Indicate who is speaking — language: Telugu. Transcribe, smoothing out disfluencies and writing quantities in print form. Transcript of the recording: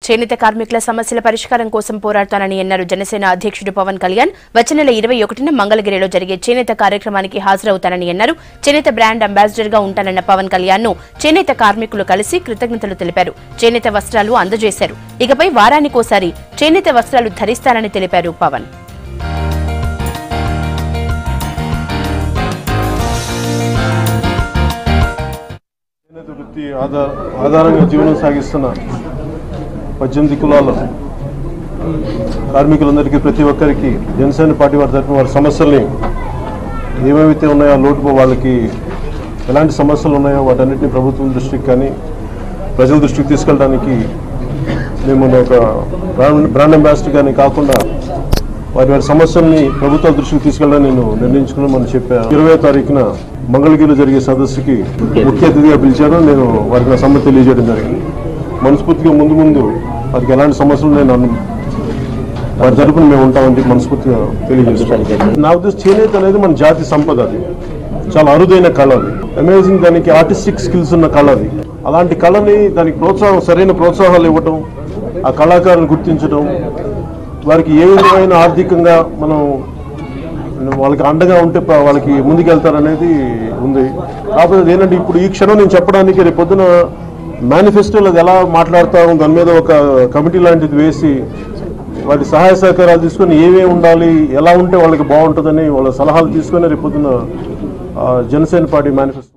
Speaker 1: చేనేత కార్మికుల సమస్యల పరిష్కారం కోసం పోరాడతానని అన్నారు జనసేన అధ్యక్షుడు పవన్ కళ్యాణ్. వచ్చే నెల 21న మంగళగిరిలో జరిగే చేనేత కార్యక్రమానికి హాజరవుతానని అన్నారు. చేనేత బ్రాండ్ అంబాసిడర్ గా ఉంటానన్న పవన్ కళ్యాణ్ ను చేనేత కార్మికులు కలిసి కృతజ్ఞతలు తెలిపారు. చేనేత వస్త్రాలు అందజేశారు. ఇకపై వారానికోసారి చేనేత వస్త్రాలు ధరిస్తానని తెలిపారు పవన్.
Speaker 2: ఆధారంగా జీవనం సాగిస్తున్న 18 కులాల కార్మికులందరికీ ప్రతి ఒక్కరికి జనసేన పార్టీ వారి తరఫున వారి సమస్యల్ని ఏమేమైతే ఉన్నాయో లోటుపో వాళ్ళకి ఎలాంటి సమస్యలు ఉన్నాయో వాటన్నిటిని ప్రభుత్వం దృష్టికి కానీ ప్రజల దృష్టికి తీసుకెళ్ళడానికి మేము ఒక బ్రాండ్ అంబాసిడర్ కానీ కాకుండా వారి సమస్యల్ని ప్రభుత్వాల దృష్టికి తీసుకెళ్ళాలని నేను నిర్ణయించుకున్నామని చెప్పాను. 20వ తారీఖున మంగళగిరిలో జరిగే సదస్సుకి ముఖ్య అతిథిగా పిలిచారు. నేను వారికి నా సమ్మతి తెలియజేయడం జరిగింది. మనస్ఫూర్తిగా ముందు వారికి ఎలాంటి సమస్యలు నేను వారి తరపున మేము ఉంటామని చెప్పి మనస్ఫూర్తిగా తెలియజేస్తాను. నా ఉద్దేశం చేనేత అనేది మన జాతి సంపద. అది చాలా అరుదైన కళ. అది అమేజింగ్, దానికి ఆర్టిస్టిక్ స్కిల్స్ ఉన్న కళ. అది అలాంటి కళని దానికి సరైన ప్రోత్సాహాలు ఇవ్వటం, ఆ కళాకారులను గుర్తించడం, వారికి ఏ విధమైన ఆర్థికంగా మనం వాళ్ళకి అండగా ఉంటే వాళ్ళకి ముందుకెళ్తారనేది ఉంది. కాకపోతే ఏంటంటే ఇప్పుడు ఈ క్షణం నేను చెప్పడానికి రేపు పొద్దున మేనిఫెస్టోలో అది ఎలా మాట్లాడతాము దాని మీద ఒక కమిటీ లాంటిది వేసి వాటి సహాయ సహకారాలు తీసుకొని ఏమేమి ఉండాలి, ఎలా ఉంటే వాళ్ళకి బాగుంటుందని వాళ్ళ సలహాలు తీసుకొని రేపు పొద్దున జనసేన పార్టీ మేనిఫెస్టో